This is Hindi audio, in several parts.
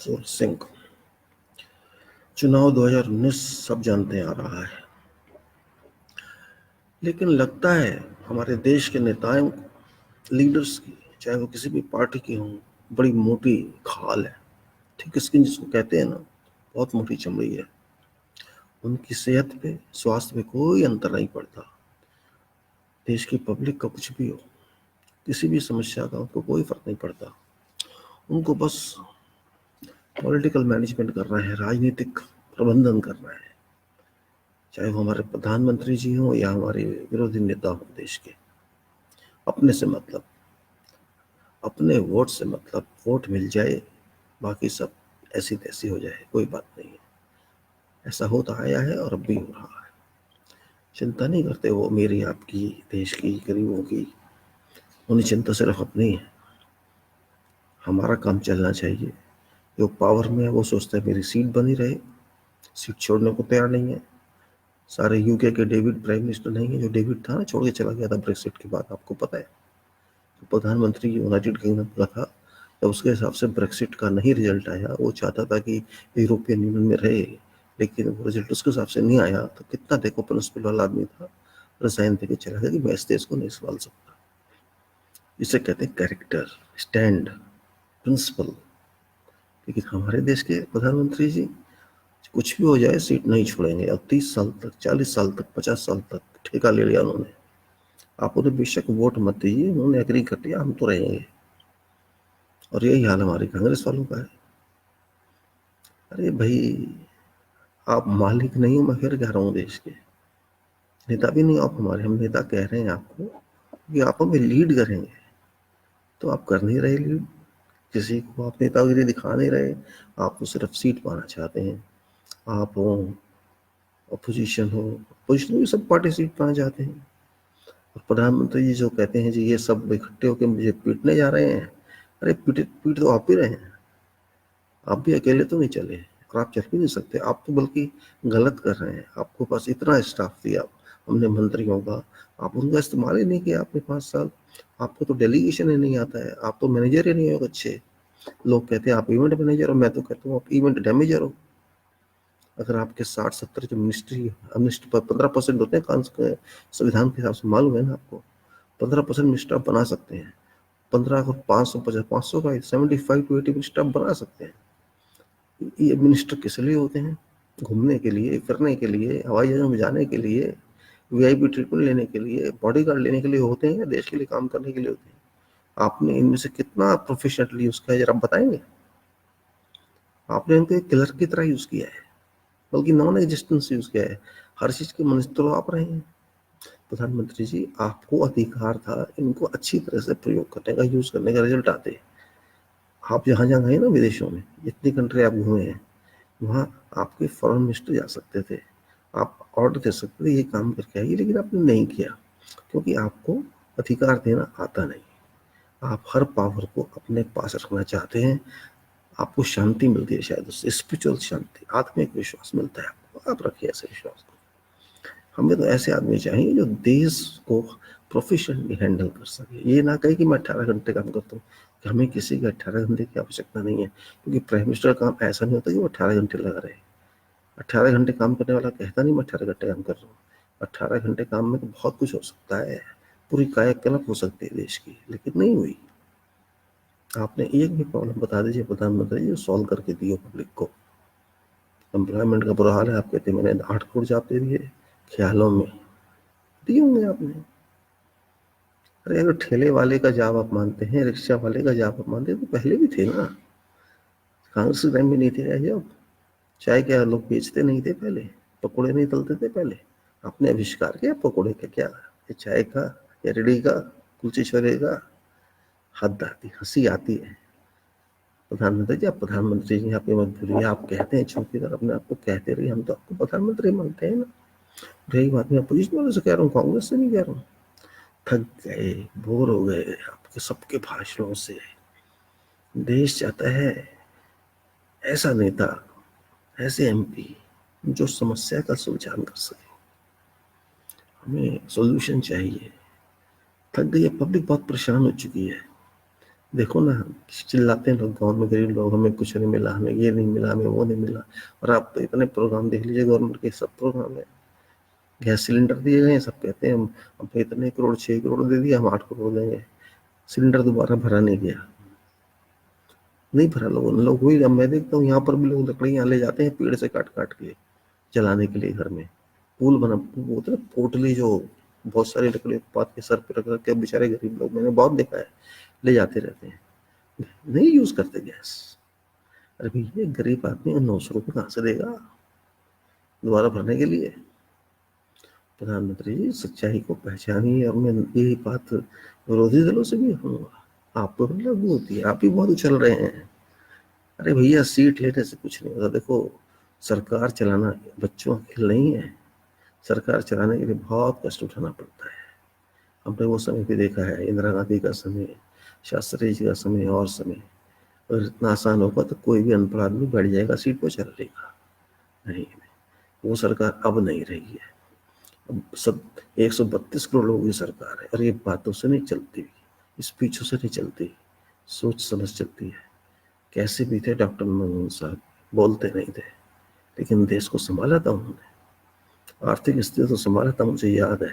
फूल सिंह। चुनाव 2019 सब जानते हैं आ रहा है, लेकिन लगता है हमारे देश के नेताओं लीडर्स की, चाहे वो किसी भी पार्टी की हों, बड़ी मोटी खाल है। थिक स्किन जिसको कहते हैं ना, बहुत मोटी चमड़ी है। उनकी सेहत पे, स्वास्थ्य पे कोई अंतर नहीं पड़ता। देश की पब्लिक का कुछ भी हो, किसी भी समस्या का उनको कोई फर्क नहीं पड़ता। उनको बस पॉलिटिकल मैनेजमेंट करना है, राजनीतिक प्रबंधन करना है, चाहे वो हमारे प्रधानमंत्री जी हों या हमारे विरोधी नेता हों देश के। अपने से मतलब, अपने वोट से मतलब, वोट मिल जाए, बाकी सब ऐसी तैसी हो जाए, कोई बात नहीं है। ऐसा होता आया है और अब भी हो रहा है। चिंता नहीं करते वो मेरी, आपकी, देश की, गरीबों की। उन्हें चिंता सिर्फ अपनी है। हमारा काम चलना चाहिए। जो पावर में है वो सोचता है मेरी सीट बनी रहे, सीट छोड़ने को तैयार नहीं है। सारे यूके के डेविड प्राइम मिनिस्टर नहीं है, जो डेविड था ना, छोड़ के चला गया था ब्रेक्सिट के बाद, आपको पता है। तो प्रधानमंत्री यूनाइटेड किंगडम का था, जब उसके हिसाब से ब्रेक्सिट का नहीं रिजल्ट आया, वो चाहता था कि यूरोपियन यूनियन में रहे, लेकिन वो रिजल्ट उसके हिसाब से नहीं आया, तो कितना देखो प्रिंसिपल वाला आदमी था, रिजाइन देके चला गया कि मैं इस देश को नहीं संभाल सकता। इसे कहते हैं कैरेक्टर, स्टैंड, प्रिंसिपल। लेकिन हमारे देश के प्रधानमंत्री जी, कुछ भी हो जाए सीट नहीं छोड़ेंगे। अब 30 साल तक, 40 साल तक, 50 साल तक ठेका ले लिया उन्होंने। आप उन्हें बेशक वोट मत दीजिए, उन्होंने एग्री कर लिया, हम तो रहेंगे। और यही हाल हमारे कांग्रेस वालों का है। अरे भाई, आप मालिक नहीं हो, मैं फिर कह रहा हूँ, देश के नेता भी नहीं हो आप हमारे। हम नेता कह रहे हैं आपको कि आप हमें लीड करेंगे, तो आप कर नहीं रहे लीड। किसी को आप नेतागिरी दिखा नहीं रहे। आप तो सिर्फ सीट पाना चाहते हैं। आप हो, अपोजिशन हो, अपोजिशन भी सब पार्टी सीट पाना चाहते हैं। और प्रधानमंत्री जी जो कहते हैं जी ये सब इकट्ठे होकर मुझे पीटने जा रहे हैं, अरे पीट तो आप भी रहे हैं। आप भी अकेले तो नहीं चले, और आप चल भी नहीं सकते। आप तो बल्कि गलत कर रहे हैं। आपको पास इतना स्टाफ दिया हमने मंत्रियों का, आप उनका इस्तेमाल ही नहीं किया आपने 5 साल। आपको तो डेलीगेशन ही नहीं आता है, आप तो मैनेजर ही नहीं हो अच्छे। लोग कहते हैं आप इवेंट मैनेजर हो, मैं तो कहता हूँ आप इवेंट डैमेजर हो। अगर आपके 60-70 जो मिनिस्ट्री 15% होते हैं संविधान के हिसाब से, मालूम है ना आपको, 15% मिनिस्टर आप बना सकते हैं। 15 को 500 का 75 to 80 मिनिस्टर आप बना सकते हैं। ये मिनिस्टर किस लिए होते हैं? घूमने के लिए, फिरने के लिए, हवाई जहाज में जाने के लिए, वीआईपी ट्रीटमेंट लेने के लिए, बॉडीगार्ड लेने के लिए होते हैं, या देश के लिए काम करने के लिए होते हैं? आपने इनमें से कितना प्रोफेशनली यूज किया है, जरा बताएंगे? आपने इनको एक किलर की तरह यूज किया है, बल्कि नॉन एग्जिस्टेंस यूज किया है। हर चीज के मिनिस्टर तो आप रहे हैं। प्रधानमंत्री जी, आपको अधिकार था इनको अच्छी तरह से प्रयोग करने का, यूज करने का, रिजल्ट आते। आप जहाँ जहाँ गए ना विदेशों में, जितनी कंट्री आप घूमे हैं, वहाँ आपके फॉरेन मिनिस्टर जा सकते थे, आप ऑर्डर दे सकते थे ये काम करके आइए, लेकिन आपने नहीं किया, क्योंकि आपको अधिकार देना आता नहीं। आप हर पावर को अपने पास रखना चाहते हैं। आपको शांति मिलती है शायद उससे, स्पिरिचुअल शांति, आत्मिक विश्वास मिलता है आपको, आप रखिए ऐसे विश्वास को। हमें तो ऐसे आदमी चाहिए जो देश को प्रोफेशनली हैंडल कर सके। ये ना कहे कि मैं 18 घंटे काम करता हूँ, कि हमें किसी के 18 घंटे की आवश्यकता नहीं है, क्योंकि प्राइम मिनिस्टर का काम ऐसा नहीं होता कि वो 18 घंटे लगा रहे। 18 घंटे काम करने वाला कहता नहीं मैं 18 घंटे काम कर रहा हूँ। 18 घंटे काम में तो बहुत कुछ हो सकता है, पूरी कायाकल्प हो सकती है देश की, लेकिन नहीं हुई। आपने एक भी प्रॉब्लम बता दीजिए प्रधानमंत्री जी, सॉल्व करके दिए पब्लिक को। एम्प्लॉयमेंट का बुरा हाल है, आप कहते हैं मैंने 8 करोड़ जॉब दे दिए, ख्यालों में दिए होंगे आपने। अरे अगर ठेले वाले का जॉब आप मानते हैं, रिक्शा वाले का जॉब आप मानते हैं, तो पहले भी थे ना, कांग्रेस के टाइम में नहीं थे जॉब? चाय क्या लोग बेचते नहीं थे पहले? पकौड़े नहीं तलते थे पहले? आपने आविष्कार किया पकौड़े का क्या, या चाय का, या रेडी का, कुलचे छोले का? हद आती, हंसी आती है। प्रधानमंत्री जी, आप प्रधानमंत्री जी, आप ये मत भूलिए, आप कहते हैं छोटी तरह अपने आपको कहते रहिए, हम तो आपको प्रधानमंत्री मानते हैं ना। रही बात मैं अपोजिशन वाले से कह रहा हूँ, कांग्रेस से नहीं कह रहा हूँ। थक गए, बोर हो गए आपके सबके भाषणों से। देश चाहता है ऐसा नेता, ऐसे एमपी जो समस्या का सुलझान कर सके। हमें सॉल्यूशन चाहिए। थक गई है पब्लिक, बहुत परेशान हो चुकी है। देखो ना, चिल्लाते हैं लोग गाँव में, गरीब लोग, हमें कुछ नहीं मिला, हमें ये नहीं मिला, हमें वो नहीं मिला। और आप तो इतने प्रोग्राम देख लीजिए गवर्नमेंट के, सब प्रोग्राम है। गैस सिलेंडर दिए गए हैं, सब कहते हैं हम इतने करोड़, 6 करोड़ दे दिया, हम 8 करोड़ देंगे। सिलेंडर दोबारा भरा नहीं गया, नहीं भरा लोगों ने। लोग वही, अब मैं देखता हूँ यहाँ पर भी लोग लकड़ियाँ ले जाते हैं पेड़ से काट काट के जलाने के लिए घर में। पुल बना, वो होता है पोटली, जो बहुत सारी लकड़ी पात के सर पे रख रख के बेचारे गरीब लोग, मैंने बहुत देखा है, ले जाते रहते हैं, नहीं यूज करते गैस। अरे भैया, गरीब आदमी 900 रुपये कहाँ से देगा दोबारा भरने के लिए? प्रधानमंत्री जी, सच्चाई को पहचानिए। और मैं यही बात विरोधी दलों से भी कहूँगा, आप पर लागू होती है, आप ही बहुत उछल रहे हैं। अरे भैया, सीट लेने से कुछ नहीं होता। देखो, सरकार चलाना बच्चों का खेल नहीं है। सरकार चलाने के लिए बहुत कष्ट उठाना पड़ता है। हमने वो समय भी देखा है, इंदिरा गांधी का समय, शास्त्री जी का समय, और समय। अगर इतना आसान होगा तो कोई भी अनपढ़ आदमी बैठ जाएगा सीट पर, चल लेगा। नहीं, वो सरकार अब नहीं रही है। अब सब 132 करोड़ लोगों की सरकार है, और ये बातों से नहीं चलती, स्पीचों से नहीं चलती, सोच समझ चलती है। कैसे भी थे डॉक्टर मनमोहन साहब, बोलते नहीं थे, लेकिन देश को संभाला था उन्होंने। आर्थिक स्थिति तो संभाला था, मुझे याद है।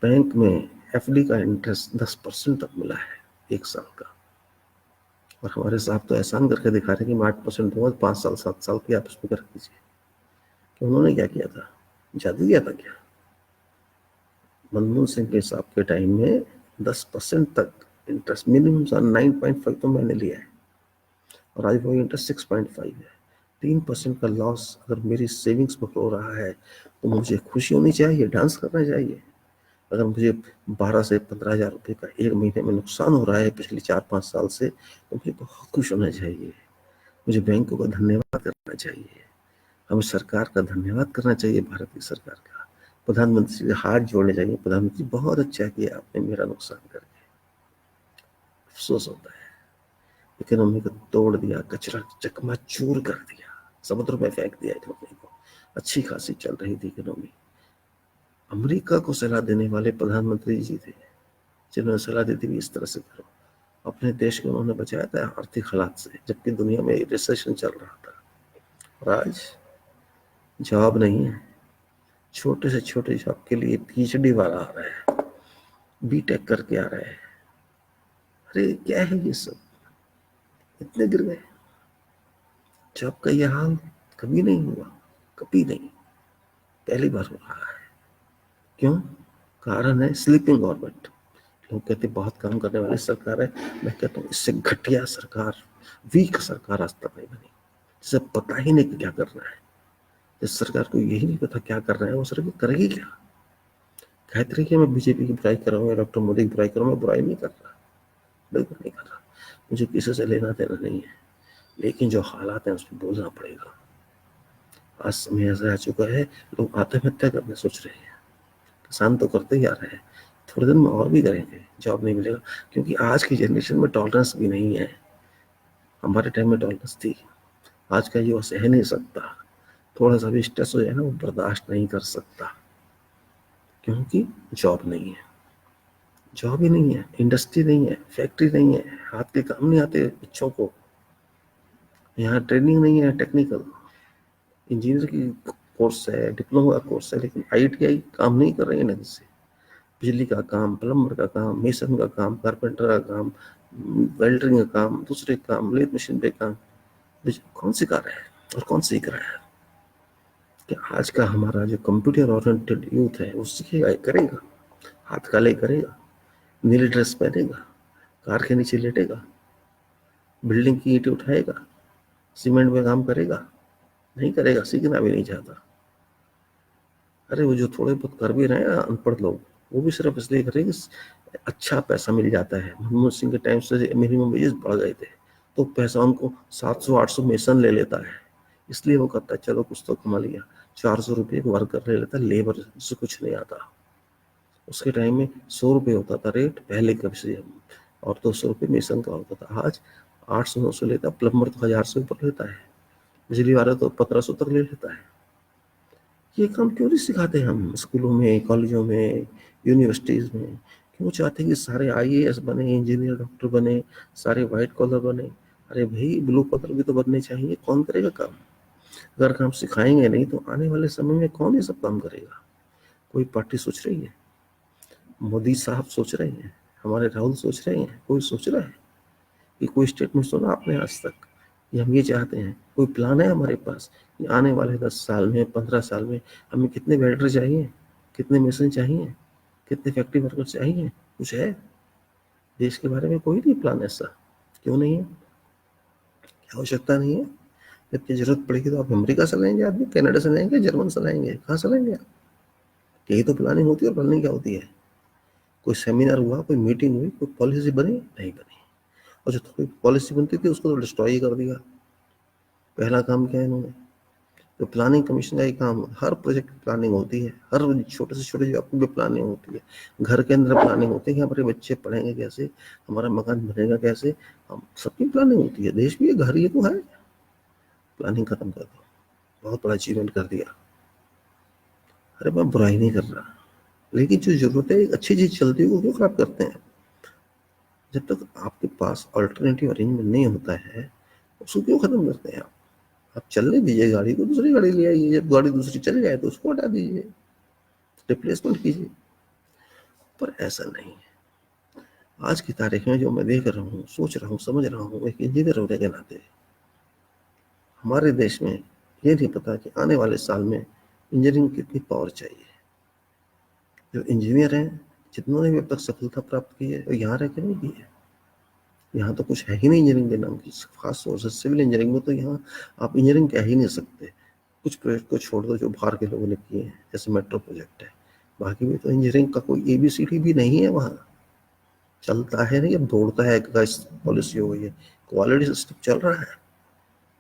बैंक में एफडी का इंटरेस्ट 10% तक मिला है 1 साल का। और हमारे साहब तो एहसान करके दिखा रहे कि मैं 8% दूंगा, 5 साल 7 साल की आप उसमें कर दीजिए। कि उन्होंने क्या किया था? जादू किया था क्या? मनमोहन सिंह के साहब के टाइम में 10% तक इंटरेस्ट, मिनिमम 9.5 तो मैंने लिया है, और आज वो इंटरेस्ट 6.5 है। 3% का लॉस अगर मेरी सेविंग्स में हो रहा है तो मुझे खुशी होनी चाहिए, डांस करना चाहिए। अगर मुझे 12 से 15 हज़ार रुपये का एक महीने में नुकसान हो रहा है पिछले 4-5 साल से, तो मुझे बहुत खुश होना चाहिए। मुझे बैंकों का धन्यवाद करना चाहिए, हमें सरकार का धन्यवाद करना चाहिए, भारत की सरकार का। प्रधानमंत्री से हाथ जोड़ने चाहिए, प्रधानमंत्री बहुत अच्छा किया आपने मेरा नुकसान करके। अफसोस होता है, इकोनॉमी को तोड़ दिया, कचरा चकनाचूर कर दिया, समुद्र में फेंक दिया इकोनॉमी को। अच्छी खासी चल रही थी इकोनॉमी। अमेरिका को सलाह देने वाले प्रधानमंत्री जी थे, जिन्होंने सलाह दी थी इस तरह से करो। अपने देश को उन्होंने बचाया था आर्थिक हालात से, जबकि दुनिया में रिसेशन चल रहा था। और आज जॉब नहीं है, छोटे से छोटे जॉब के लिए पीएचडी वाला आ रहा है, बीटेक करके आ रहा है। अरे क्या है ये सब, इतने गिर गए। जॉब का ये हाल कभी नहीं हुआ, कभी नहीं, पहली बार हो रहा है। क्यों? कारण है स्लीपिंग गवर्नमेंट। लोग कहते बहुत काम करने वाली सरकार है, मैं कहता हूँ इससे घटिया सरकार, वीक सरकार आज तक नहीं बनी, जिसे पता ही नहीं कि क्या करना है। जिस सरकार को यही नहीं पता क्या करना है, वो सरकार करेगी क्या? कहते रहिए कि मैं बीजेपी की बुराई कर रहा हूँ, डॉक्टर मोदी की बुराई कर रहा हूँ, मैं बुराई नहीं कर रहा, बिल्कुल नहीं कर रहा। मुझे किसी से लेना देना नहीं है, लेकिन जो हालात हैं उस पर बोलना पड़ेगा। आज समय ऐसा आ चुका है, लोग आत्महत्या करने सोच रहे हैं। किसान तो करते ही आ रहे हैं, थोड़े दिन में और भी करेंगे, जॉब नहीं मिलेगा। क्योंकि आज की जनरेशन में टॉलरेंस भी नहीं है। हमारे टाइम में टॉलरेंस थी, आज का युवा सह नहीं सकता। थोड़ा सा भी स्ट्रेस हो जाए ना, वो बर्दाश्त नहीं कर सकता, क्योंकि जॉब नहीं है। जॉब ही नहीं है, इंडस्ट्री नहीं है, फैक्ट्री नहीं है, हाथ के काम नहीं आते बच्चों को, यहाँ ट्रेनिंग नहीं है टेक्निकल। इंजीनियर की कोर्स है, डिप्लोमा का कोर्स है, लेकिन आईटीआई काम नहीं कर रही है ढंग से। बिजली का काम, प्लम्बर का काम, मेसन का काम, कारपेंटर का काम, वेल्डरिंग का काम, दूसरे काम, लेथ मशीन पे काम, कौन सिखा रहा है और कौन सीख रहा है? कि आज का हमारा जो कंप्यूटर ओरिएंटेड यूथ है वो सीखेगा, करेगा, हाथ काले करेगा, नीली ड्रेस पहनेगा, कार के नीचे लेटेगा, बिल्डिंग की ईंटें उठाएगा, सीमेंट में काम करेगा? नहीं करेगा, सीखना भी नहीं चाहता। अरे वो जो थोड़े बहुत कर भी रहे हैं अनपढ़ लोग, वो भी सिर्फ इसलिए कर रहे हैं कि अच्छा पैसा मिल जाता है। मनमोहन सिंह के टाइम से मिनिमम वेजेस बढ़ गए थे, तो पैसा उनको 700-800 मेसन ले लेता है, इसलिए वो कहता है चलो कुछ तो कमा लिया। 400 रुपये वर्कर ले लेता, लेबर से कुछ नहीं आता। उसके टाइम में 100 रुपये होता था रेट पहले, कब से, और 200 रुपये मेसन का होता था। आज 800-900 लेता, प्लम्बर तो 1000 से ऊपर लेता है, बिजली वाला तो 1500 तक ले लेता है। ये काम क्यों नहीं सिखाते हम स्कूलों में, कॉलेजों में, यूनिवर्सिटीज में? क्यों चाहते हैं कि सारे आईएएस बने, इंजीनियर डॉक्टर बने, सारे व्हाइट कॉलर बने? अरे भाई ब्लू कॉलर भी तो बनने चाहिए। कौन करेगा काम? अगर काम सिखाएंगे नहीं तो आने वाले समय में कौन ये सब काम करेगा? कोई पार्टी सोच रही है? मोदी साहब सोच रहे हैं? हमारे राहुल सोच रहे हैं? कोई सोच रहा है? कि कोई स्टेटमेंट सुना आपने आज तक कि हम ये चाहते हैं? कोई प्लान है हमारे पास कि आने वाले 10 साल में, 15 साल में हमें कितने वेल्डर चाहिए, कितने मशीन चाहिए, कितने फैक्ट्री वर्कर चाहिए? कुछ है देश के बारे में? कोई नहीं प्लान ऐसा। क्यों नहीं है? क्या आवश्यकता नहीं है? जबकि जरूरत पड़ेगी तो आप अमेरिका से लाएंगे आदमी, कनाडा से लाएंगे, जर्मन से लाएंगे, कहाँ से लाएंगे आप? यही तो प्लानिंग होती है। और प्लानिंग क्या होती है? कोई सेमिनार हुआ, कोई मीटिंग हुई, कोई पॉलिसी बनी? नहीं बनी। और जो थोड़ी पॉलिसी बनती थी उसको तो डिस्ट्रॉय कर दिया। पहला काम क्या है इन्होंने? तो प्लानिंग कमीशन का ही काम, हर प्रोजेक्ट की प्लानिंग होती है, हर छोटे से छोटे जॉब की भी प्लानिंग होती है। घर के अंदर प्लानिंग होती है कि हमारे बच्चे पढ़ेंगे कैसे, हमारा मकान बनेगा कैसे, हम सबकी प्लानिंग होती है। देश भी घर ही तो है। प्लानिंग खत्म कर दो, बहुत बड़ा अचीवमेंट कर दिया। अरे मैं बुराई नहीं कर रहा, लेकिन जो जरूरत है, एक अच्छी चीज चलती है, वो क्यों खराब करते हैं? जब तक आपके पास अल्टरनेटिव अरेंजमेंट नहीं होता है उसको क्यों खत्म करते हैं आप चलने दीजिए गाड़ी को, दूसरी गाड़ी ले आइए। जब गाड़ी दूसरी चल जाए तो उसको हटा दीजिए, रिप्लेसमेंट कीजिए। पर ऐसा नहीं है। आज की तारीख में जो मैं देख रहा हूँ, सोच रहा हूँ, समझ रहा हूँ, एक इंजीनियर होने के नाते हमारे देश में ये नहीं पता कि आने वाले साल में इंजीनियरिंग कितनी पावर चाहिए। जो इंजीनियर हैं, जितनों ने अब तक सफलता प्राप्त की है, वो यहाँ रह के नहीं की है। यहाँ तो कुछ है ही नहीं इंजीनियरिंग के नाम की, खास तौर से सिविल इंजीनियरिंग में तो यहाँ आप इंजीनियरिंग कह ही नहीं सकते। कुछ प्रोजेक्ट को छोड़ दो जो बाहर के लोगों ने किए हैं, जैसे मेट्रो प्रोजेक्ट है। बाकी में तो इंजीनियरिंग का कोई एबीसीडी भी नहीं है वहाँ। चलता है नहीं, अब दौड़ता है, पॉलिसी हो गई है। क्वालिटी सिस्टम चल रहा है,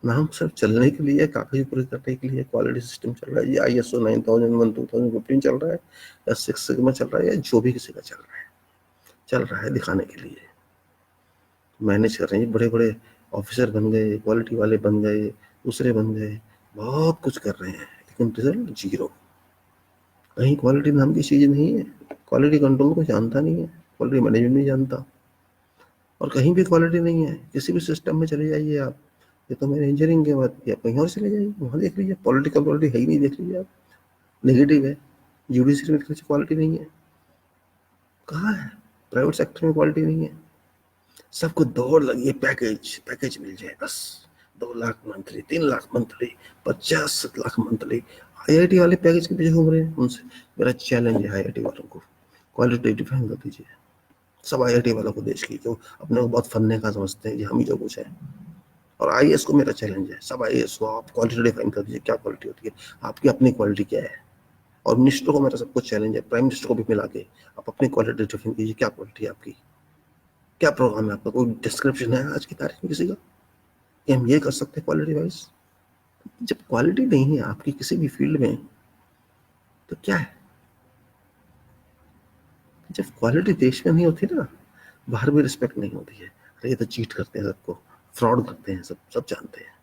नाम सिर्फ चलने के लिए, कागज पूरे करने के लिए क्वालिटी सिस्टम चल रहा है। ये ISO 9001 2015 चल रहा है, या 6 सिग्मा चल रहा है, या जो भी किसी का चल रहा है दिखाने के लिए। मैनेज कर रहे हैं, बड़े बड़े ऑफिसर बन गए, क्वालिटी वाले बन गए, दूसरे बन गए, बहुत कुछ कर रहे हैं, लेकिन रिजल्ट जीरो। कहीं क्वालिटी नाम की चीज नहीं है। क्वालिटी कंट्रोल को जानता नहीं है, क्वालिटी मैनेजमेंट नहीं जानता, और कहीं भी क्वालिटी नहीं है। किसी भी सिस्टम में चले जाइए आप, ये तो मैंने इंजीनियरिंग के बाद किया, कहीं और चले जाइए, वहाँ देख लीजिए पॉलिटिकल क्वालिटी है ही नहीं, देख लीजिए आप, नेगेटिव है। जुडिशरी में क्वालिटी नहीं है, कहाँ है? प्राइवेट सेक्टर में क्वालिटी नहीं है। सबको दौड़ लगी है, पैकेज पैकेज मिल जाए बस। 2 lakh monthly, 3 lakh monthly, 50 lakh monthly. IIT वाले पैकेज के पीछे घूम रहे हैं। उनसे मेरा चैलेंज है IIT वालों को, क्वालिटी डिफाइन कर दीजिए। सब IIT वालों को देश की, जो अपने को बहुत फन्ने का समझते हैं कि हम ही जो कुछ है। और IAS को मेरा चैलेंज है, सब IAS को आप क्वालिटी डिफाइन कर दीजिए, क्या क्वालिटी होती है, आपकी अपनी क्वालिटी क्या है। और मिनिस्टर को मेरा सबको चैलेंज है, प्राइम मिनिस्टर को भी मिला के आप अपनी क्वालिटी डिफाइन कीजिए, क्या क्वालिटी है आपकी, क्या प्रोग्राम है आपका, कोई डिस्क्रिप्शन है आज की तारीख में किसी का कि हम ये कर सकते हैं क्वालिटी वाइज? जब क्वालिटी नहीं है आपकी किसी भी फील्ड में तो क्या है? जब क्वालिटी देश में नहीं होती ना, बाहर भी रिस्पेक्ट नहीं होती है। अरे ये तो चीट करते हैं, सबको फ्रॉड करते हैं, सब सब जानते हैं।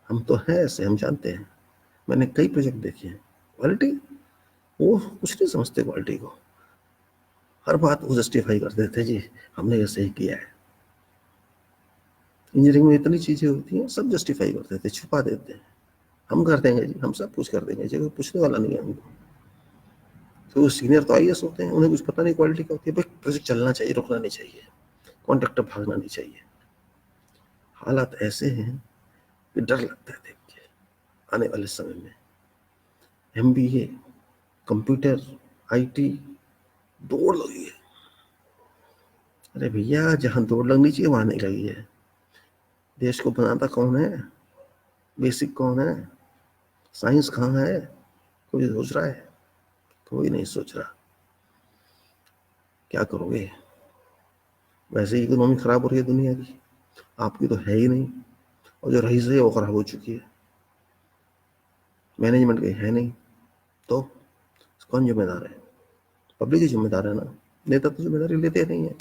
हम तो हैं ऐसे, हम जानते हैं। मैंने कई प्रोजेक्ट देखे हैं। क्वालिटी, वो कुछ नहीं समझते क्वालिटी को। हर बात वो जस्टिफाई कर देते जी, हमने ऐसे ही किया है। इंजीनियरिंग में इतनी चीजें होती हैं, सब जस्टिफाई कर देते, छुपा देते हैं। हम कर देंगे जी, हम सब कुछ कर देंगे जी, कोई पूछने वाला नहीं है हमको। तो सीनियर तो IAS होते हैं, उन्हें कुछ पता नहीं क्वालिटी क्या होती है। भाई प्रोजेक्ट चलना चाहिए, रुकना नहीं चाहिए, कॉन्ट्रैक्टर भागना नहीं चाहिए। हालात ऐसे हैं कि डर लगता है देख के। आने वाले समय में MBA, कंप्यूटर, IT, दौड़ लगी है। अरे भैया, जहां दौड़ लगनी चाहिए वहां नहीं लगी है। देश को बनाता कौन है? बेसिक कौन है? साइंस कहाँ है? कोई सोच रहा है? कोई नहीं सोच रहा। क्या करोगे? वैसे ही इकोनॉमी खराब हो रही है दुनिया की, आपकी तो है ही नहीं। और जो रही सही है वो खराब हो चुकी है। मैनेजमेंट की है नहीं, तो कौन जिम्मेदार है? पब्लिक ही जिम्मेदार है ना। नेता तो जिम्मेदारी लेते नहीं है।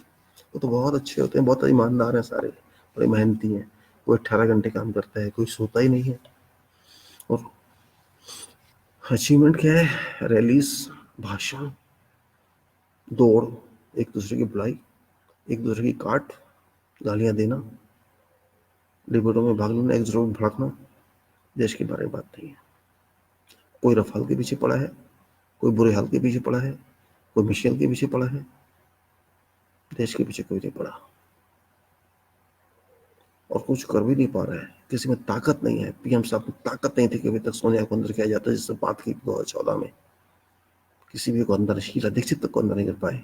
वो तो बहुत अच्छे होते हैं, बहुत ईमानदार हैं सारे, बड़े मेहनती हैं। कोई 18 घंटे काम करता है, कोई सोता ही नहीं है। और अचीवमेंट क्या है? रैलीज, भाषण, दौड़, एक दूसरे की बुराई, एक दूसरे की काट, गालियां देना, डिबेटों में भाग लेना, एक दूसरे को भड़कना, देश के बारे में बात नहीं है। कोई रफाल के पीछे पड़ा है, कोई बुरे हाल के पीछे पड़ा है, कोई मिशेल के पीछे पड़ा है, देश के पीछे कोई नहीं पड़ा और कुछ कर भी नहीं पा रहा है। किसी में ताकत नहीं है। पीएम साहब में ताकत नहीं थी कि अभी तक सोनिया को अंदर किया जाता, जिससे बात की 2014 में। किसी भी को अंदर, शीला दीक्षित तक को अंदर नहीं कर पाए।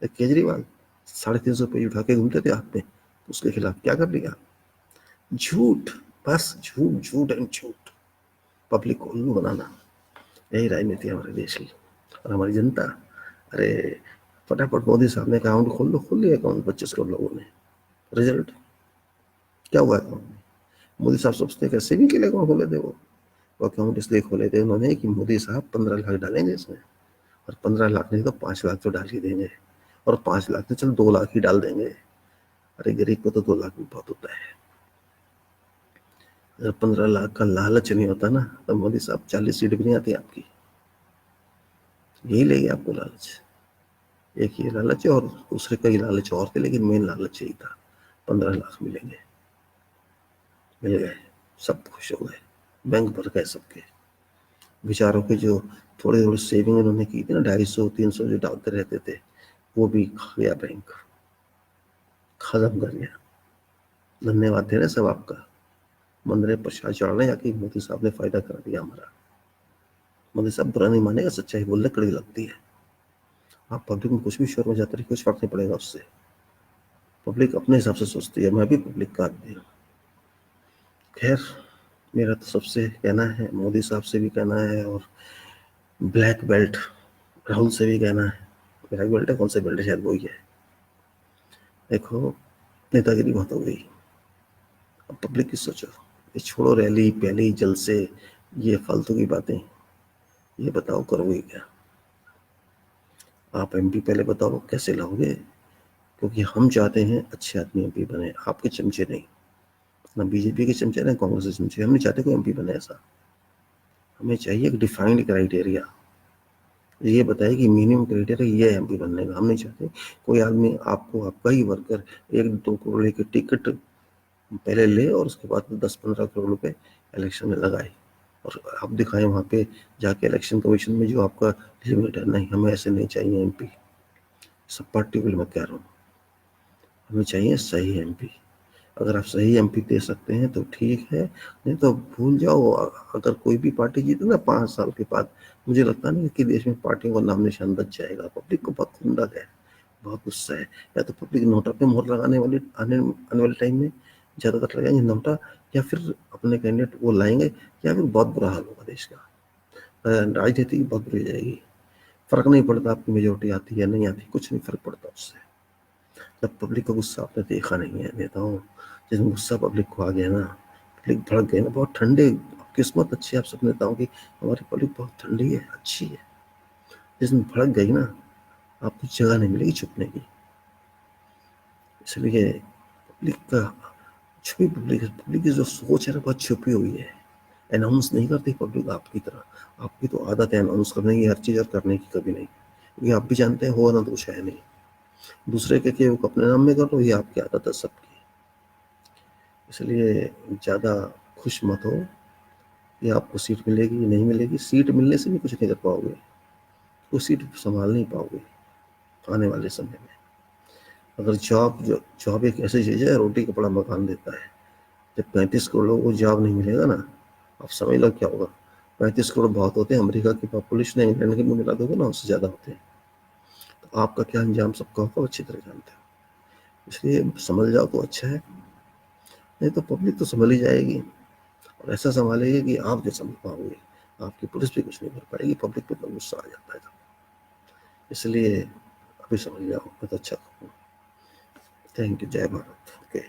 केजरीवाल 350 पेज उठा के घूमते थे हाथ में, उसके खिलाफ क्या कर लिया? झूठ, बस झूठ, झूठ एंड झूठ, पब्लिक को उल्लू बनाना, यही राजनीति है हमारे देश की। और हमारी जनता, अरे फटाफट मोदी साहब ने अकाउंट खोल लो, खोल लिया अकाउंट 25 करोड़ लोगों ने। रिजल्ट क्या हुआ अकाउंट में? मोदी साहब सोचते कैसे भी के लिए अकाउंट खोले थे वो अकाउंट इसलिए खोले थे उन्होंने कि मोदी साहब 15 लाख डालेंगे इसमें, और 15 लाख नहीं तो 5 लाख तो डाल ही देंगे, और 5 लाख तो चल 2 लाख ही डाल देंगे। अरे गरीब को तो 2 लाख भी बहुत होता है। अगर 15 लाख का लालच नहीं होता ना तो मोदी साहब 40 सीट भी नहीं आती आपकी। यही ले गया आपको लालच। एक ये लालच है और दूसरे का ही लालच और थे, लेकिन मेन लालच यही था 15 लाख मिलेंगे। मिल गए, सब खुश हो गए, बैंक भर गए सबके। बेचारों के जो थोड़ी थोड़ी सेविंग उन्होंने की थी ना, 250-300 जो डालते रहते थे, वो भी खा गया बैंक, खत्म कर गया। धन्यवाद दे रहे सब आपका, मंदिर में प्रसाद चढ़ रहे जाके, मोदी साहब ने फायदा कर दिया हमारा। मोदी साहब बुरा नहीं मानेगा, सच्चाई बोलने कड़ी लगती है। आप पब्लिक में कुछ भी शोर में जाते रहिए, कुछ फर्क नहीं पड़ेगा उससे। पब्लिक अपने हिसाब से सोचती है, मैं भी पब्लिक का आदमी हूँ। खैर, मेरा तो सबसे कहना है, मोदी साहब से भी कहना है, और ब्लैक बेल्ट राहुल से भी कहना है। ब्लैक बेल्ट है, कौन सा बेल्ट है, शायद वही है। देखो, नेतागिरी बहुत हो गई, अब पब्लिक की सोचो। ये छोड़ो रैली पहली जलसे, ये फालतू की बातें। ये बताओ करोगे क्या? आप एमपी पहले बताओ कैसे लाओगे, क्योंकि हम चाहते हैं अच्छे आदमी एमपी बने, आपके चमचे नहीं। ना बीजेपी के चमचे ना कांग्रेस के चमचे। हम नहीं चाहते कोई एमपी बने ऐसा। हमें चाहिए एक डिफाइंड क्राइटेरिया, ये बताए कि मिनिमम क्राइटेरिया ये है एमपी बनने का। हम नहीं चाहते कोई आदमी आपको, आपका ही वर्कर 1-2 करोड़ की टिकट पहले ले और उसके बाद 10-15 करोड़ रुपए इलेक्शन में लगाए और आप दिखाएं वहाँ पे जाके इलेक्शन कमीशन में जो आपका लिमिट है। नहीं, हमें ऐसे नहीं चाहिए एमपी। सब पार्टी को मैं कह रहा हूँ, हमें चाहिए सही एमपी। अगर आप सही एमपी दे सकते हैं तो ठीक है, नहीं तो भूल जाओ। अगर कोई भी पार्टी जीते ना 5 साल के बाद, मुझे लगता नहीं कि देश में पार्टियों का नाम निशान बच जाएगा। पब्लिक को बहुत खुंदक है, बहुत गुस्सा है। या तो पब्लिक नोटा पे मोहर लगाने वाले आने वाले टाइम में ज़्यादातर लगाएंगे नोटा, या फिर अपने कैंडिडेट वो लाएंगे, या फिर बहुत बुरा हाल होगा देश का। राजनीति बहुत बुरी जाएगी। फर्क नहीं पड़ता आपकी मेजोरिटी आती है नहीं आती, कुछ नहीं फर्क पड़ता उससे। जब पब्लिक का गुस्सा आपने देखा नहीं है नेताओं, जिसमें गुस्सा पब्लिक को आ गया ना, पब्लिक भड़क गए ना, बहुत ठंडे। किस्मत अच्छी है आप सब नेताओं की, हमारी पब्लिक बहुत ठंडी है, अच्छी है। जिसमें भड़क गई ना, आपको जगह नहीं मिलेगी छुपने की। इसलिए पब्लिक का, छुपी पब्लिक की जो सोच है ना बहुत छुपी हुई है। अनाउंस नहीं करती पब्लिक आपकी तरह। आपकी तो आदत है अनाउंस करने की हर चीज़ और करने की कभी नहीं, क्योंकि आप भी जानते हैं हो ना तो कुछ है नहीं। दूसरे के वो अपने नाम में कर लो, ये आपकी आदत है सबकी। इसलिए ज़्यादा खुश मत हो कि आपको सीट मिलेगी नहीं मिलेगी। सीट मिलने से भी कुछ नहीं कर पाओगे, वो सीट संभाल नहीं पाओगे आने वाले समय में। अगर जॉब एक ऐसी चीज़ है, रोटी कपड़ा मकान देता है। जब 35 करोड़ लोगों को जॉब नहीं मिलेगा ना, आप समझ लो क्या होगा। 35 करोड़ बहुत होते हैं, अमेरिका की पॉपुलेशन है, इंग्लैंड की भी मिला दोगे ना उससे ज़्यादा होते हैं। तो आपका क्या अंजाम सबका होगा अच्छी तरह जानते हो। इसलिए समझ जाओ तो अच्छा है, नहीं तो पब्लिक तो संभल ही जाएगी, और ऐसा संभालेगी कि आप जो संभल पाओगे। आपकी पुलिस भी कुछ नहीं कर पाएगी, पब्लिक पे तो गुस्सा आ जाता है। इसलिए अभी समझ जाओ, मैं तो अच्छा कहूँ। थैंक यू, जय भारत। ओके।